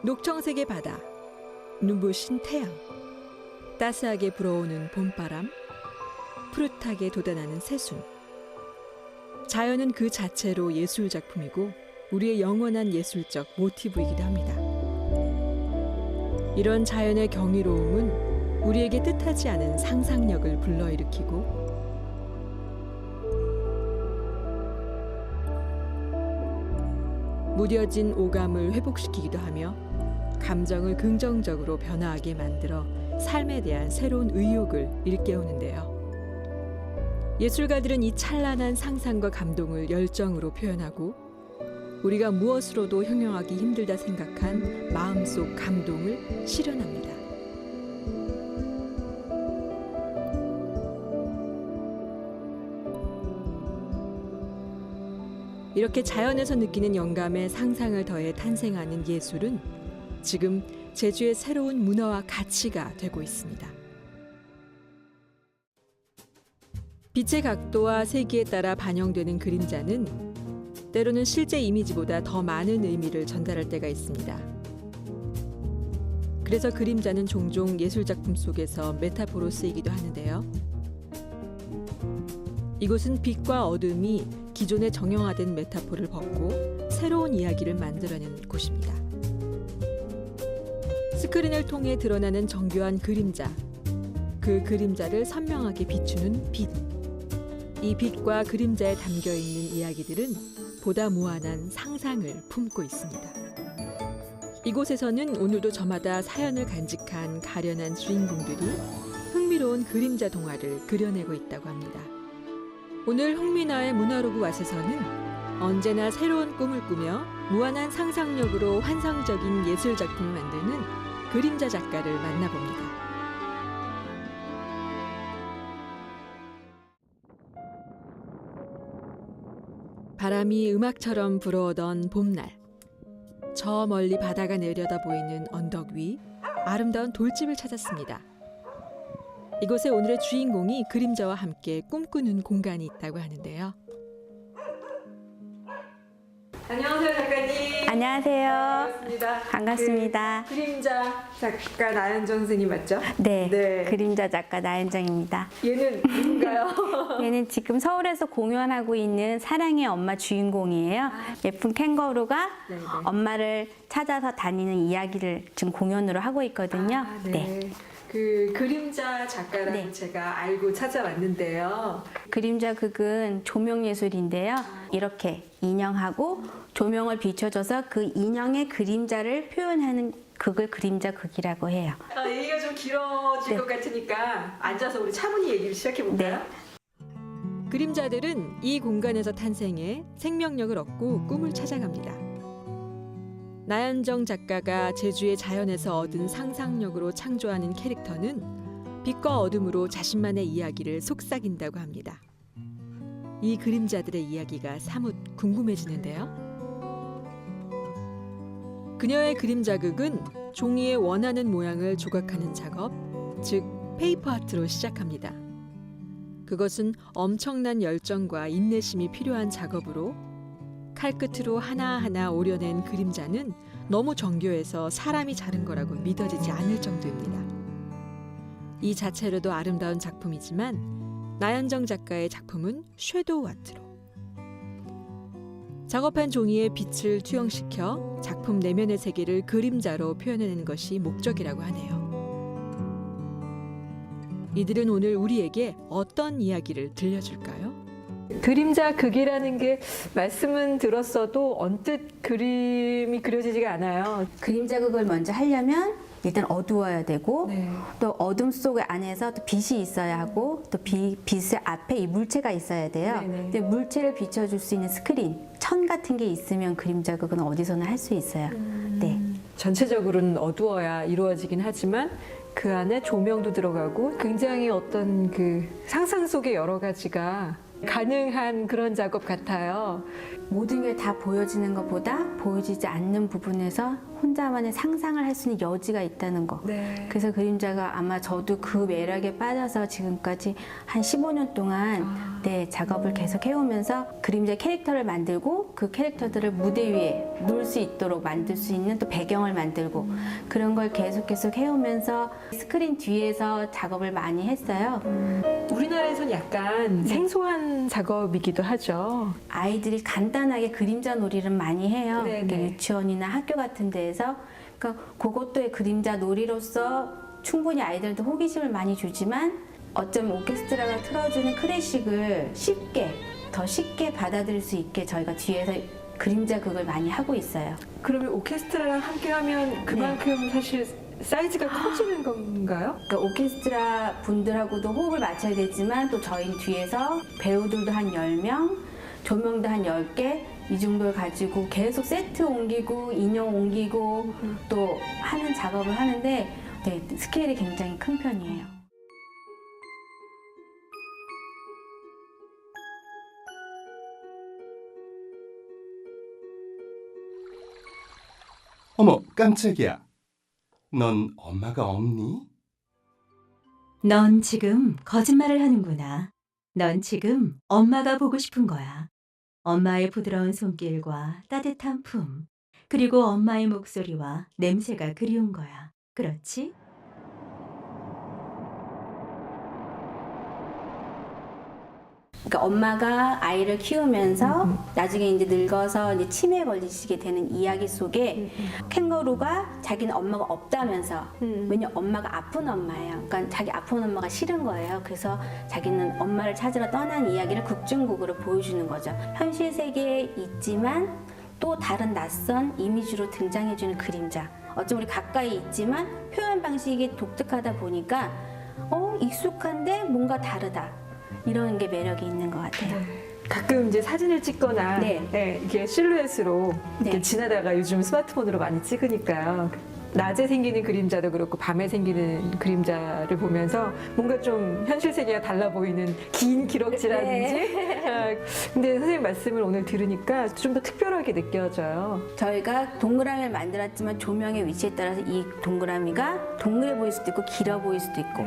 녹청색의 바다, 눈부신 태양, 따스하게 불어오는 봄바람, 푸릇하게 돋아나는 새순. 자연은 그 자체로 예술 작품이고 우리의 영원한 예술적 모티브이기도 합니다. 이런 자연의 경이로움은 우리에게 뜻하지 않은 상상력을 불러일으키고 무뎌진 오감을 회복시키기도 하며 감정을 긍정적으로 변화하게 만들어 삶에 대한 새로운 의욕을 일깨우는데요. 예술가들은 이 찬란한 상상과 감동을 열정으로 표현하고 우리가 무엇으로도 형용하기 힘들다 생각한 마음속 감동을 실현합니다. 이렇게 자연에서 느끼는 영감에 상상을 더해 탄생하는 예술은 지금 제주의 새로운 문화와 가치가 되고 있습니다. 빛의 각도와 세기에 따라 반영되는 그림자는 때로는 실제 이미지보다 더 많은 의미를 전달할 때가 있습니다. 그래서 그림자는 종종 예술작품 속에서 메타포로 쓰이기도 하는데요. 이곳은 빛과 어둠이 기존의 정형화된 메타포를 벗고 새로운 이야기를 만들어낸 곳입니다. 스크린을 통해 드러나는 정교한 그림자, 그 그림자를 선명하게 비추는 빛. 이 빛과 그림자에 담겨있는 이야기들은 보다 무한한 상상을 품고 있습니다. 이곳에서는 오늘도 저마다 사연을 간직한 가련한 주인공들이 흥미로운 그림자 동화를 그려내고 있다고 합니다. 오늘 홍미나의 문화로그 왓에서는 언제나 새로운 꿈을 꾸며 무한한 상상력으로 환상적인 예술 작품을 만드는 그림자 작가를 만나봅니다. 바람이 음악처럼 불어오던 봄날, 저 멀리 바다가 내려다 보이는 언덕 위 아름다운 돌집을 찾았습니다. 이곳에 오늘의 주인공이 그림자와 함께 꿈꾸는 공간이 있다고 하는데요. 안녕하세요, 작가님. 안녕하세요. 반갑습니다. 반갑습니다. 그림자 작가 나연정 선생님 맞죠? 네, 네. 그림자 작가 나연정입니다. 얘는 누군가요? 얘는 지금 서울에서 공연하고 있는 사랑의 엄마 주인공이에요. 예쁜 캥거루가 네네. 엄마를 찾아서 다니는 이야기를 지금 공연으로 하고 있거든요. 네. 그 그림자 작가라고 네. 제가 알고 찾아왔는데요. 그림자 극은 조명 예술인데요. 이렇게 인형하고 조명을 비춰줘서 그 인형의 그림자를 표현하는 극을 그림자 극이라고 해요. 얘기가 좀 길어질 네. 것 같으니까 앉아서 우리 차분히 얘기를 시작해볼까요? 그림자들은 이 공간에서 탄생해 생명력을 얻고 꿈을 찾아갑니다. 나연정 작가가 제주의 자연에서 얻은 상상력으로 창조하는 캐릭터는 빛과 어둠으로 자신만의 이야기를 속삭인다고 합니다. 이 그림자들의 이야기가 사뭇 궁금해지는데요. 그녀의 그림자극은 종이에 원하는 모양을 조각하는 작업, 즉 페이퍼 아트로 시작합니다. 그것은 엄청난 열정과 인내심이 필요한 작업으로 칼끝으로 하나하나 오려낸 그림자는 너무 정교해서 사람이 자른 거라고 믿어지지 않을 정도입니다. 이 자체로도 아름다운 작품이지만 나연정 작가의 작품은 섀도우 아트로 작업한 종이에 빛을 투영시켜 작품 내면의 세계를 그림자로 표현해내는 것이 목적이라고 하네요. 이들은 오늘 우리에게 어떤 이야기를 들려줄까요? 그림자 극이라는 게 말씀은 들었어도 언뜻 그림이 그려지지가 않아요. 그림자 극을 먼저 하려면 일단 어두워야 되고 네. 또 어둠 속 안에서 또 빛이 있어야 하고 또 빛의 앞에 이 물체가 있어야 돼요. 네네. 근데 물체를 비춰줄 수 있는 스크린, 천 같은 게 있으면 그림자 극은 어디서나 할 수 있어요. 네. 전체적으로는 어두워야 이루어지긴 하지만 그 안에 조명도 들어가고 굉장히 어떤 그 상상 속의 여러 가지가 가능한 그런 작업 같아요. 모든 게 다 보여지는 것보다 보여지지 않는 부분에서 혼자만의 상상을 할 수 있는 여지가 있다는 거. 네. 그래서 그림자가 아마 저도 그 매력에 빠져서 지금까지 한 15년 동안 네, 작업을 계속 해오면서 그림자 캐릭터를 만들고 그 캐릭터들을 무대 위에 놓을 수 있도록 만들 수 있는 또 배경을 만들고 그런 걸 계속 해오면서 스크린 뒤에서 작업을 많이 했어요. 우리나라에선 약간 네. 생소한 작업이기도 하죠. 아이들이 간단하게 그림자 놀이를 많이 해요. 네네. 이렇게 유치원이나 학교 같은 데에서. 그러니까 그것도 그림자 놀이로서 충분히 아이들한테 호기심을 많이 주지만 어쩌면 오케스트라가 틀어주는 클래식을 더 쉽게 받아들일 수 있게 저희가 뒤에서 그림자 극을 많이 하고 있어요. 그러면 오케스트라랑 함께하면 그만큼 사실 사이즈가 커지는 건가요? 그러니까 오케스트라 분들하고도 호흡을 맞춰야 되지만 또 저희 뒤에서 배우들도 한 10명, 조명도 한 10개 이 정도를 가지고 계속 세트 옮기고 인형 옮기고 또 하는 작업을 하는데 네, 스케일이 굉장히 큰 편이에요. 어머, 깜짝이야. 넌 엄마가 없니? 넌 지금 거짓말을 하는구나. 넌 지금 엄마가 보고 싶은 거야. 엄마의 부드러운 손길과 따뜻한 품, 그리고 엄마의 목소리와 냄새가 그리운 거야. 그렇지? 그러니까 엄마가 아이를 키우면서 나중에 이제 늙어서 이제 치매에 걸리시게 되는 이야기 속에 캥거루가 자기는 엄마가 없다면서 왜냐 엄마가 아픈 엄마예요. 그러니까 자기 아픈 엄마가 싫은 거예요. 그래서 자기는 엄마를 찾으러 떠난 이야기를 극중극으로 보여주는 거죠. 현실 세계에 있지만 또 다른 낯선 이미지로 등장해주는 그림자. 어쩜 우리 가까이 있지만 표현 방식이 독특하다 보니까 익숙한데 뭔가 다르다. 이런 게 매력이 있는 것 같아요. 가끔 이제 사진을 찍거나 네. 이게 실루엣으로 이렇게 네. 지나다가 요즘 스마트폰으로 많이 찍으니까요. 낮에 생기는 그림자도 그렇고 밤에 생기는 그림자를 보면서 뭔가 좀 현실 세계가 달라 보이는 긴 기럭지라든지 근데 선생님 말씀을 오늘 들으니까 좀 더 특별하게 느껴져요. 저희가 동그라미를 만들었지만 조명의 위치에 따라서 이 동그라미가 동그래 보일 수도 있고 길어 보일 수도 있고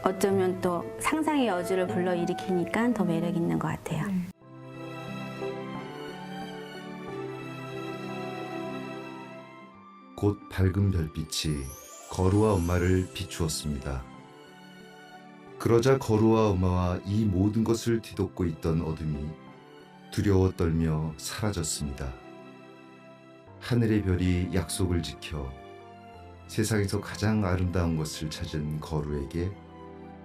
어쩌면 또 상상의 여지를 불러일으키니까 더 매력 있는 것 같아요. 곧 밝은 별빛이 거루와 엄마를 비추었습니다. 그러자 거루와 엄마와 이 모든 것을 뒤덮고 있던 어둠이 두려워 떨며 사라졌습니다. 하늘의 별이 약속을 지켜 세상에서 가장 아름다운 것을 찾은 거루에게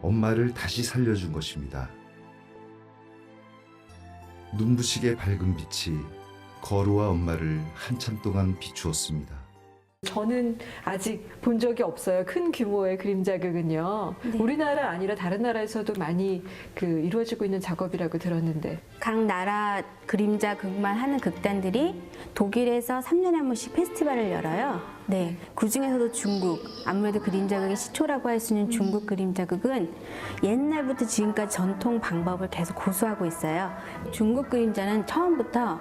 엄마를 다시 살려준 것입니다. 눈부시게 밝은 빛이 거루와 엄마를 한참 동안 비추었습니다. 저는 아직 본 적이 없어요. 큰 규모의 그림자극은요. 네. 우리나라 아니라 다른 나라에서도 많이 이루어지고 있는 작업이라고 들었는데. 각 나라 그림자 극만 하는 극단들이 독일에서 3년에 한 번씩 페스티벌을 열어요. 네. 그 중에서도 중국, 아무래도 그림자극의 시초라고 할 수 있는 중국 그림자극은 옛날부터 지금까지 전통 방법을 계속 고수하고 있어요. 중국 그림자는 처음부터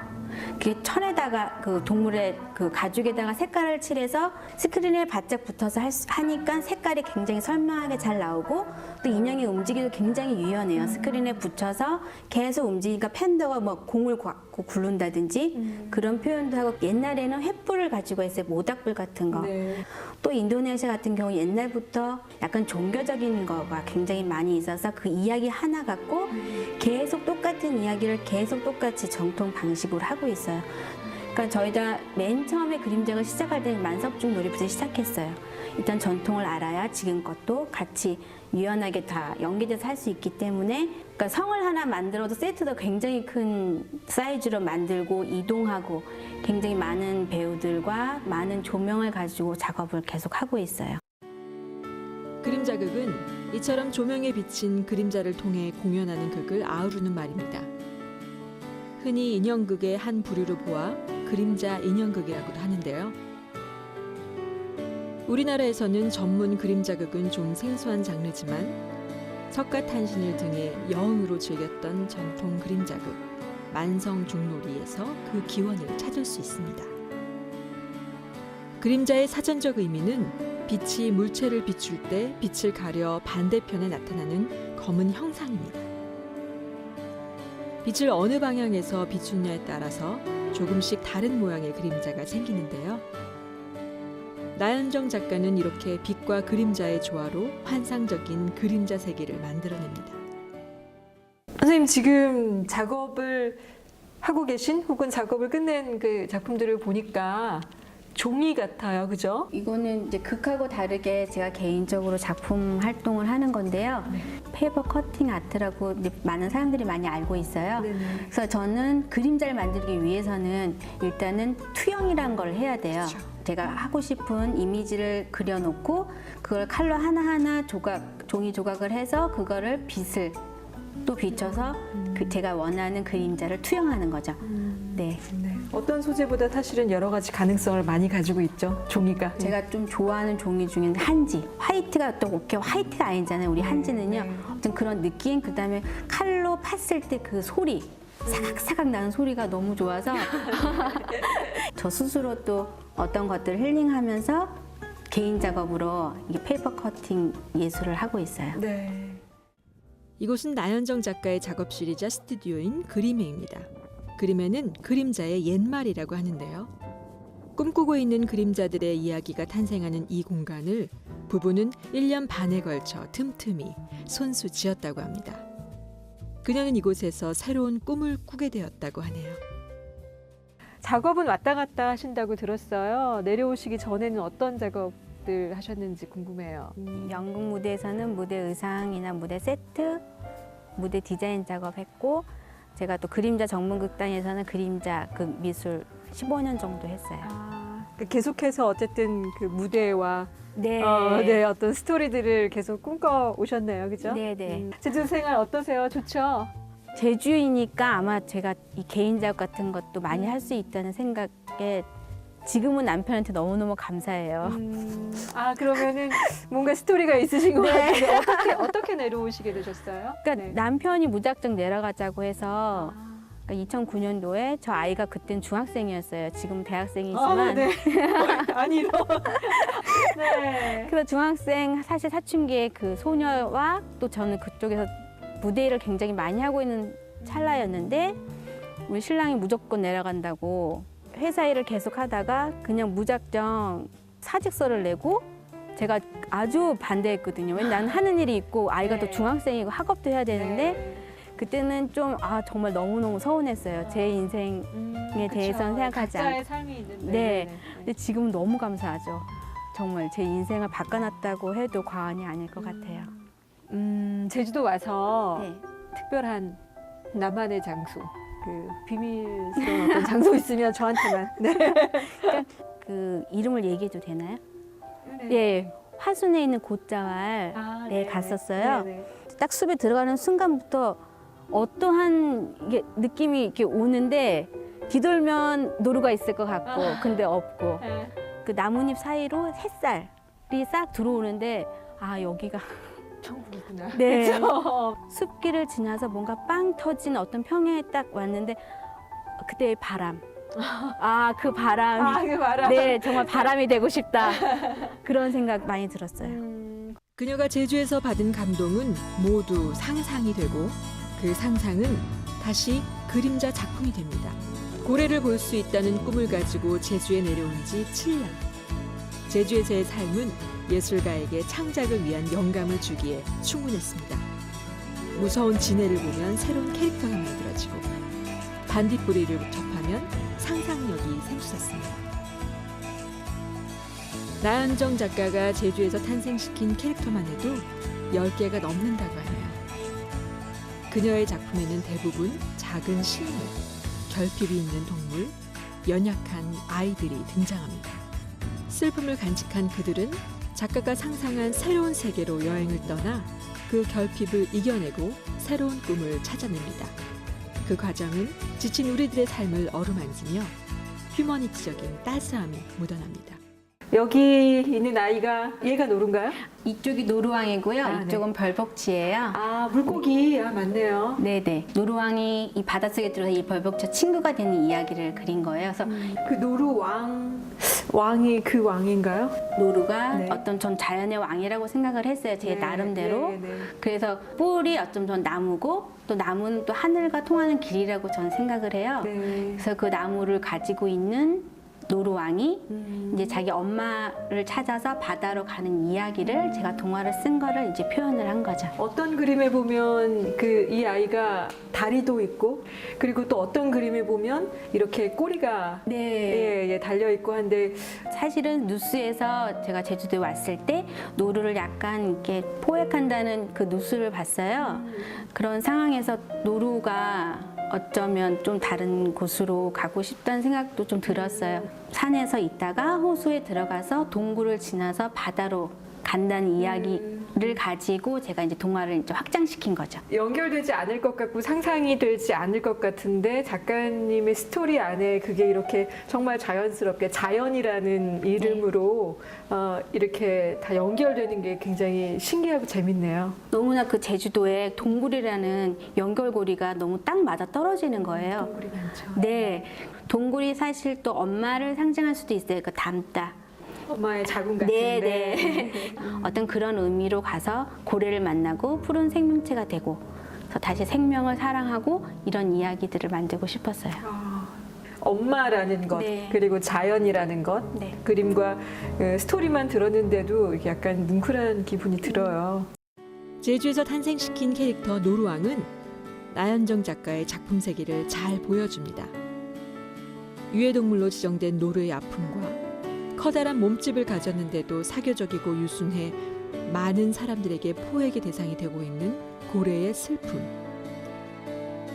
그 천에다가 그 동물의 그 가죽에다가 색깔을 칠해서 스크린에 바짝 붙어서 하니까 색깔이 굉장히 선명하게 잘 나오고 또 인형의 움직임도 굉장히 유연해요. 스크린에 붙여서 계속 움직이니까 팬더가 뭐 공을 갖고 굴른다든지 그런 표현도 하고 옛날에는 횃불을 가지고 했어요. 모닥불 같은 거. 네. 또 인도네시아 같은 경우 옛날부터 약간 종교적인 거가 굉장히 많이 있어서 그 이야기 하나 갖고 계속 똑같은 이야기를 계속 똑같이 정통 방식으로 하고 있어요. 그러니까 저희가 맨 처음에 그림작을 시작할 때는 만석중 놀이부터 시작했어요. 일단 전통을 알아야 지금 것도 같이 유연하게 다 연계돼서 할 수 있기 때문에 그러니까 성을 하나 만들어도 세트도 굉장히 큰 사이즈로 만들고 이동하고 굉장히 많은 배우들과 많은 조명을 가지고 작업을 계속 하고 있어요. 그림자극은 이처럼 조명에 비친 그림자를 통해 공연하는 극을 아우르는 말입니다. 흔히 인형극의 한 부류로 보아 그림자 인형극이라고도 하는데요. 우리나라에서는 전문 그림자극은 좀 생소한 장르지만 석가탄신일 등의 여흥으로 즐겼던 전통 그림자극 만성중놀이에서 그 기원을 찾을 수 있습니다. 그림자의 사전적 의미는 빛이 물체를 비출 때 빛을 가려 반대편에 나타나는 검은 형상입니다. 빛을 어느 방향에서 비추냐에 따라서 조금씩 다른 모양의 그림자가 생기는데요. 나연정 작가는 이렇게 빛과 그림자의 조화로 환상적인 그림자 세계를 만들어냅니다. 선생님 지금 작업을 하고 계신 혹은 작업을 끝낸 그 작품들을 보니까 종이 같아요, 그죠? 이거는 이제 극하고 다르게 제가 개인적으로 작품 활동을 하는 건데요. 페이퍼 커팅 아트라고 이제 많은 사람들이 많이 알고 있어요. 그래서 저는 그림자를 만들기 위해서는 일단은 투영이란 걸 해야 돼요. 제가 하고 싶은 이미지를 그려놓고 그걸 칼로 하나하나 종이 조각을 해서 그거를 빛을 또 비춰서 제가 원하는 그림자를 투영하는 거죠. 네. 어떤 소재보다 사실은 여러 가지 가능성을 많이 가지고 있죠, 종이가. 제가 좀 좋아하는 종이 중에는 한지, 화이트가 또 이렇게 화이트가 아니잖아요. 우리 한지는요. 어떤 그런 느낌, 그다음에 칼로 팠을 때 그 소리, 사각사각 나는 소리가 너무 좋아서 저 스스로 또 어떤 것들을 힐링하면서 개인 작업으로 이게 페이퍼 커팅 예술을 하고 있어요. 네. 이곳은 나연정 작가의 작업실이자 스튜디오인 그림회입니다. 그림회는 그림자의 옛말이라고 하는데요. 꿈꾸고 있는 그림자들의 이야기가 탄생하는 이 공간을 부부는 1년 반에 걸쳐 틈틈이 손수 지었다고 합니다. 그녀는 이곳에서 새로운 꿈을 꾸게 되었다고 하네요. 작업은 왔다 갔다 하신다고 들었어요. 내려오시기 전에는 어떤 작업들 하셨는지 궁금해요. 연극 무대에서는 무대 의상이나 무대 세트, 무대 디자인 작업했고 제가 또 그림자 전문극단에서는 그림자 그 미술 15년 정도 했어요. 계속해서 어쨌든 그 무대와 네. 어떤 스토리들을 계속 꿈꿔 오셨네요, 그죠? 네네. 제주 생활 어떠세요? 좋죠? 제주이니까 아마 제가 이 개인 작업 같은 것도 많이 할 수 있다는 생각에 지금은 남편한테 너무너무 감사해요. 그러면은 뭔가 스토리가 있으신 것 같은데 어떻게 내려오시게 되셨어요? 그러니까 남편이 무작정 내려가자고 해서 그러니까 2009년도에 저 아이가 그땐 중학생이었어요. 지금 대학생이지만. 네. 아니요. 네. 그래서 중학생 사실 사춘기의 그 소녀와 또 저는 그쪽에서 무대 일을 굉장히 많이 하고 있는 찰나였는데 우리 신랑이 무조건 내려간다고 회사 일을 계속 하다가 그냥 무작정 사직서를 내고 제가 아주 반대했거든요. 왜냐면 나는 하는 일이 있고 아이가 또 중학생이고 학업도 해야 되는데 그때는 좀 정말 너무너무 서운했어요. 제 인생에 대해서는 생각하지 않고. 각자의 삶이 있는데. 네. 근데 지금은 너무 감사하죠. 정말 제 인생을 바꿔놨다고 해도 과언이 아닐 것 같아요. 제주도 와서 네. 특별한 나만의 장소, 그 비밀스러운 어떤 장소 있으면 저한테만. 네. 그 이름을 얘기해도 되나요? 네. 화순에 있는 곶자왈 네, 갔었어요. 네네. 딱 숲에 들어가는 순간부터 어떠한 느낌이 이렇게 오는데 뒤돌면 노루가 있을 것 같고 근데 없고 네. 그 나뭇잎 사이로 햇살이 싹 들어오는데 여기가 천국이구나. 네. 그렇죠? 숲길을 지나서 뭔가 빵 터진 어떤 평야에 딱 왔는데 그때의 바람. 그 바람. 그 바람. 네, 정말 바람이 되고 싶다. 그런 생각 많이 들었어요. 그녀가 제주에서 받은 감동은 모두 상상이 되고 그 상상은 다시 그림자 작품이 됩니다. 고래를 볼 수 있다는 꿈을 가지고 제주에 내려온 지 7년. 제주에서의 삶은 예술가에게 창작을 위한 영감을 주기에 충분했습니다. 무서운 지네를 보면 새로운 캐릭터가 만들어지고 반딧불이를 접하면 상상력이 샘솟았습니다. 나연정 작가가 제주에서 탄생시킨 캐릭터만 해도 10개가 넘는다고 하네요. 그녀의 작품에는 대부분 작은 식물, 결핍이 있는 동물, 연약한 아이들이 등장합니다. 슬픔을 간직한 그들은 작가가 상상한 새로운 세계로 여행을 떠나 그 결핍을 이겨내고 새로운 꿈을 찾아냅니다. 그 과정은 지친 우리들의 삶을 어루만지며 휴머니티적인 따스함이 묻어납니다. 여기 있는 아이가 얘가 노루인가요? 이쪽이 노루왕이고요. 네. 이쪽은 별복치예요. 물고기. 맞네요. 네네. 노루왕이 이 바닷속에 들어서 이 벌복치 친구가 되는 이야기를 그린 거예요. 그래서 그 노루왕. 왕이 그 왕인가요? 노루가 네. 어떤 전 자연의 왕이라고 생각을 했어요. 제 네, 나름대로. 네, 네. 그래서 뿔이 어쩜 전 나무고 또 나무는 또 하늘과 통하는 길이라고 저는 생각을 해요. 네. 그래서 그 나무를 가지고 있는 노루왕이 음. 이제 자기 엄마를 찾아서 바다로 가는 이야기를 제가 동화를 쓴 거를 이제 표현을 한 거죠. 어떤 그림에 보면 그 이 아이가 다리도 있고 그리고 또 어떤 그림에 보면 이렇게 꼬리가 예, 달려 있고 한데 사실은 뉴스에서 제가 제주도에 왔을 때 노루를 약간 이렇게 포획한다는 그 뉴스를 봤어요. 그런 상황에서 노루가 어쩌면 좀 다른 곳으로 가고 싶다는 생각도 좀 들었어요. 산에서 있다가 호수에 들어가서 동굴을 지나서 바다로 간다는 이야기를 가지고 제가 이제 동화를 이제 확장시킨 거죠. 연결되지 않을 것 같고 상상이 되지 않을 것 같은데 작가님의 스토리 안에 그게 이렇게 정말 자연스럽게 자연이라는 이름으로 이렇게 다 연결되는 게 굉장히 신기하고 재밌네요. 너무나 그 제주도에 동굴이라는 연결고리가 너무 딱 맞아 떨어지는 거예요. 동굴이 많죠. 네, 동굴이 사실 또 엄마를 상징할 수도 있어요. 그 담다. 엄마의 자궁 같은데. 네. 어떤 그런 의미로 가서 고래를 만나고 푸른 생명체가 되고 그래서 다시 생명을 사랑하고 이런 이야기들을 만들고 싶었어요. 엄마라는 것 네. 그리고 자연이라는 것 네. 그림과 스토리만 들었는데도 이렇게 약간 뭉클한 기분이 들어요. 제주에서 탄생시킨 캐릭터 노루왕은 나현정 작가의 작품 세계를 잘 보여줍니다. 유해동물로 지정된 노루의 아픔과 커다란 몸집을 가졌는데도 사교적이고 유순해 많은 사람들에게 포획의 대상이 되고 있는 고래의 슬픔.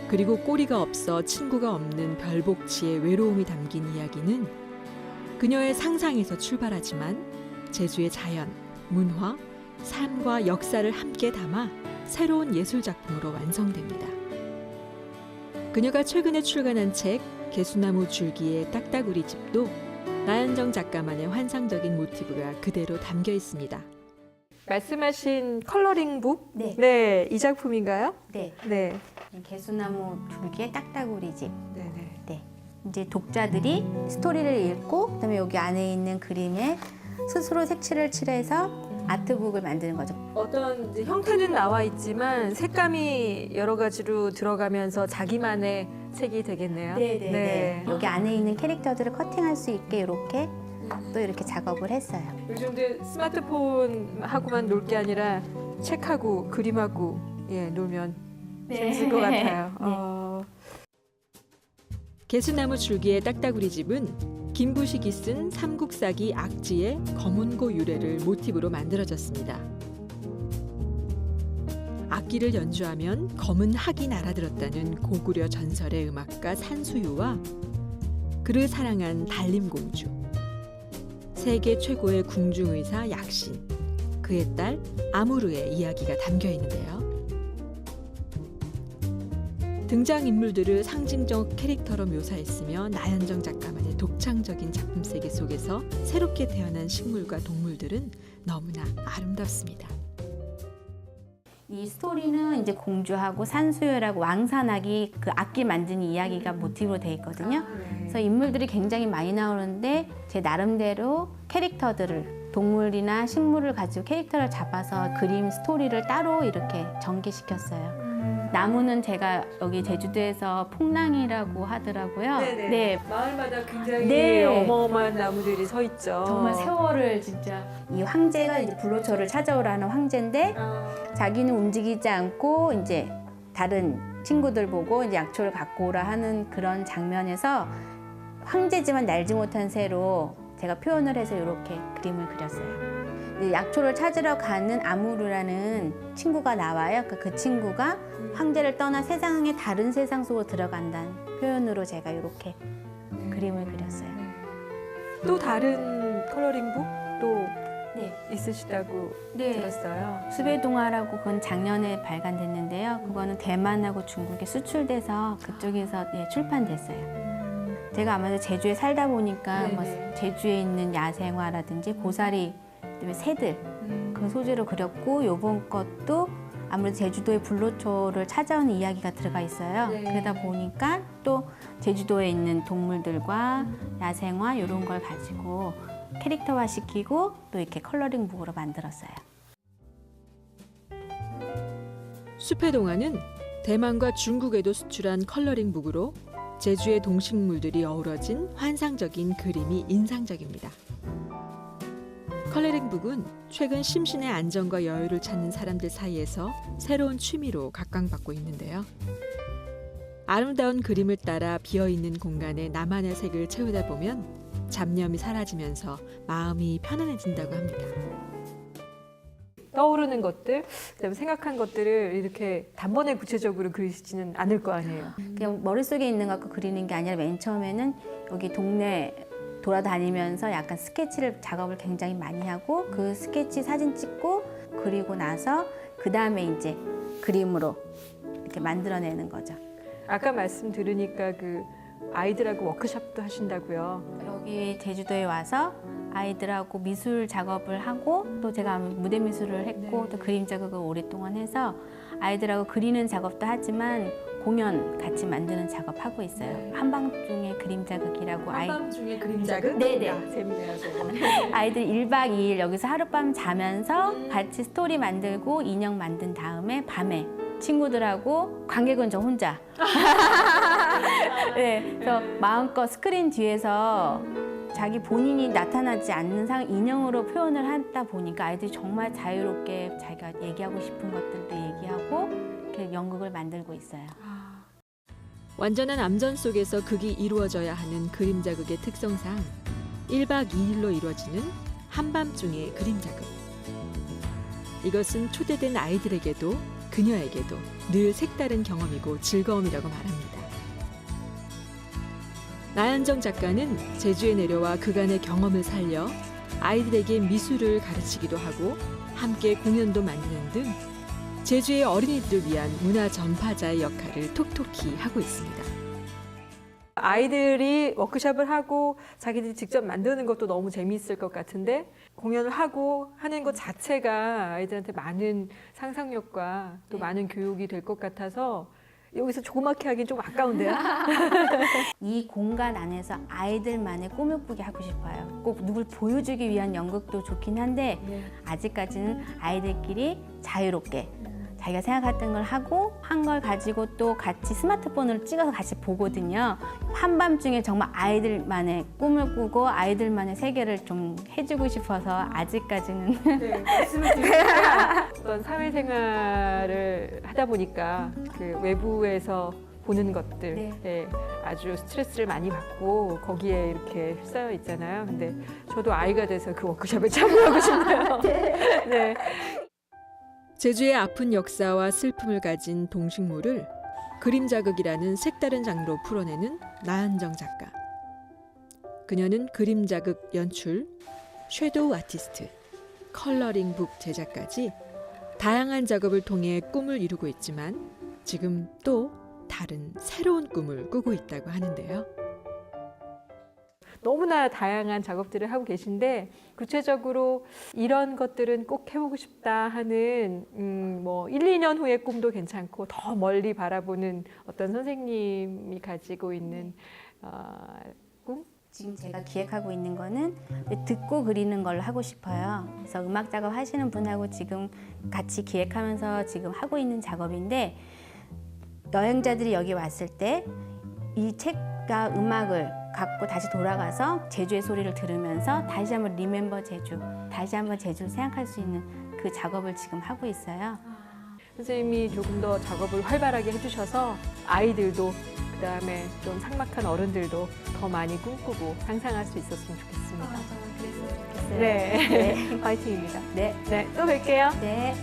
그리고 꼬리가 없어 친구가 없는 별복치의 외로움이 담긴 이야기는 그녀의 상상에서 출발하지만 제주의 자연, 문화, 삶과 역사를 함께 담아 새로운 예술 작품으로 완성됩니다. 그녀가 최근에 출간한 책 개수나무 줄기의 딱따구리 집도 나현정 작가만의 환상적인 모티브가 그대로 담겨 있습니다. 말씀하신 컬러링북? 네. 네, 이 작품인가요? 네. 네. 개수나무 줄기의 딱따구리 집. 네, 네. 네. 이제 독자들이 스토리를 읽고 그다음에 여기 안에 있는 그림에 스스로 색칠을 칠해서 아트북을 만드는 거죠. 어떤 이제 형태는 나와 있지만 색감이 여러 가지로 들어가면서 자기만의 색이 되겠네요. 네. 여기 안에 있는 캐릭터들을 커팅할 수 있게 이렇게 또 이렇게 작업을 했어요. 요즘도 스마트폰하고만 놀 게 아니라 책하고 그림하고 놀면 재밌을 것 같아요. 개수나무 줄기의 딱따구리 집은 김부식이 쓴 삼국사기 악지의 검은고 유래를 모티브로 만들어졌습니다. 악기를 연주하면 검은 학이 날아들었다는 고구려 전설의 음악가 산수유와 그를 사랑한 달림공주, 세계 최고의 궁중의사 약신, 그의 딸 아무르의 이야기가 담겨 있는데요. 등장인물들을 상징적 캐릭터로 묘사했으며 나현정 작가만의 독창적인 작품 세계 속에서 새롭게 태어난 식물과 동물들은 너무나 아름답습니다. 이 스토리는 이제 공주하고 산수유라고 왕산악이 그 악기 만드는 이야기가 모티브로 돼 있거든요. 그래서 인물들이 굉장히 많이 나오는데 제 나름대로 캐릭터들을 동물이나 식물을 가지고 캐릭터를 잡아서 그림 스토리를 따로 이렇게 전개시켰어요. 나무는 제가 여기 제주도에서 풍랑이라고 하더라고요. 네. 마을마다 굉장히 네. 어마어마한 나무들이 서 있죠. 정말 세월을 진짜 이 황제가 이제 불로초를 찾아오라는 황제인데 자기는 움직이지 않고 이제 다른 친구들 보고 이제 약초를 갖고 오라 하는 그런 장면에서 황제지만 날지 못한 새로 제가 표현을 해서 이렇게 그림을 그렸어요. 약초를 찾으러 가는 아무르라는 친구가 나와요. 그 친구가 황제를 떠나 세상의 다른 세상 속으로 들어간다는 표현으로 제가 이렇게 그림을 그렸어요. 또 다른 컬러링북도 네. 있으시다고 네. 들었어요. 수배동화라고 그건 작년에 발간됐는데요. 그거는 대만하고 중국에 수출돼서 그쪽에서 출판됐어요. 제가 아무래도 제주에 살다 보니까 뭐 제주에 있는 야생화라든지 고사리, 그다음에 새들 그 소재로 그렸고 요번 것도 아무래도 제주도의 불로초를 찾아오는 이야기가 들어가 있어요. 네. 그러다 보니까 또 제주도에 있는 동물들과 야생화 이런 걸 가지고 캐릭터화 시키고 또 이렇게 컬러링북으로 만들었어요. 숲의 동화는 대만과 중국에도 수출한 컬러링북으로 제주의 동식물들이 어우러진 환상적인 그림이 인상적입니다. 컬러링북은 최근 심신의 안정과 여유를 찾는 사람들 사이에서 새로운 취미로 각광받고 있는데요. 아름다운 그림을 따라 비어있는 공간에 나만의 색을 채우다 보면 잡념이 사라지면서 마음이 편안해진다고 합니다. 떠오르는 것들, 그다음에 생각한 것들을 이렇게 단번에 구체적으로 그리시지는 않을 거 아니에요. 그냥 머릿속에 있는 거 갖고 그리는 게 아니라 맨 처음에는 여기 동네 돌아다니면서 약간 스케치를 작업을 굉장히 많이 하고 그 스케치 사진 찍고 그리고 나서 그 다음에 이제 그림으로 이렇게 만들어내는 거죠. 아까 말씀 들으니까 그 아이들하고 워크숍도 하신다고요. 여기 제주도에 와서 아이들하고 미술 작업을 하고 또 제가 무대 미술을 했고 네. 또 그림 자극을 오랫동안 해서 아이들하고 그리는 작업도 하지만 공연 같이 만드는 작업하고 있어요. 네. 한밤중의 그림 자극이라고 한밤중에 그림 자극? 네네. 야, 재밌네요, 저거. 아이들 1박 2일 여기서 하룻밤 자면서 같이 스토리 만들고 인형 만든 다음에 밤에 친구들하고 관객은 저 혼자. 네, 그래서 마음껏 스크린 뒤에서 자기 본인이 나타나지 않는 인형으로 표현을 하다 보니까 아이들이 정말 자유롭게 자기가 얘기하고 싶은 것들도 얘기하고 이렇게 연극을 만들고 있어요. 완전한 암전 속에서 극이 이루어져야 하는 그림 자극의 특성상 1박 2일로 이루어지는 한밤중의 그림 자극. 이것은 초대된 아이들에게도 그녀에게도 늘 색다른 경험이고 즐거움이라고 말합니다. 나현정 작가는 제주에 내려와 그간의 경험을 살려 아이들에게 미술을 가르치기도 하고 함께 공연도 만드는 등 제주의 어린이들을 위한 문화 전파자의 역할을 톡톡히 하고 있습니다. 아이들이 워크숍을 하고 자기들이 직접 만드는 것도 너무 재미있을 것 같은데 공연을 하고 하는 것 자체가 아이들한테 많은 상상력과 또 많은 교육이 될 것 같아서 여기서 조그맣게 하긴 좀 아까운데요. 이 공간 안에서 아이들만의 꿈을 꾸게 하고 싶어요. 꼭 누굴 보여주기 위한 연극도 좋긴 한데 아직까지는 아이들끼리 자유롭게 자기가 생각했던 걸 하고 한 걸 가지고 또 같이 스마트폰으로 찍어서 같이 보거든요. 한밤중에 정말 아이들만의 꿈을 꾸고 아이들만의 세계를 좀 해주고 싶어서 아직까지는 네, 말씀을 드리니까 어떤 사회생활을 하다 보니까 그 외부에서 보는 것들 네. 예, 아주 스트레스를 많이 받고 거기에 이렇게 휩싸여 있잖아요. 근데 저도 아이가 돼서 그 워크숍에 참여하고 싶네요. 네. 제주의 아픈 역사와 슬픔을 가진 동식물을 그림 자극이라는 색다른 장르로 풀어내는 나현정 작가. 그녀는 그림 자극 연출, 섀도우 아티스트, 컬러링 북 제작까지 다양한 작업을 통해 꿈을 이루고 있지만 지금 또 다른 새로운 꿈을 꾸고 있다고 하는데요. 너무나 다양한 작업들을 하고 계신데 구체적으로 이런 것들은 꼭 해보고 싶다 하는 뭐 1, 2년 후의 꿈도 괜찮고 더 멀리 바라보는 어떤 선생님이 가지고 있는 꿈? 지금 제가 기획하고 있는 거는 듣고 그리는 걸 하고 싶어요. 그래서 음악 작업 하시는 분하고 지금 같이 기획하면서 지금 하고 있는 작업인데 여행자들이 여기 왔을 때 이 책과 음악을 갖고 다시 돌아가서 제주의 소리를 들으면서 다시 한번 리멤버 제주, 다시 한번 제주를 생각할 수 있는 그 작업을 지금 하고 있어요. 선생님이 조금 더 작업을 활발하게 해주셔서 아이들도 그다음에 좀 삭막한 어른들도 더 많이 꿈꾸고 상상할 수 있었으면 좋겠습니다. 그랬으면 좋겠어요. 네, 화이팅입니다. 네. 네, 또 뵐게요. 네.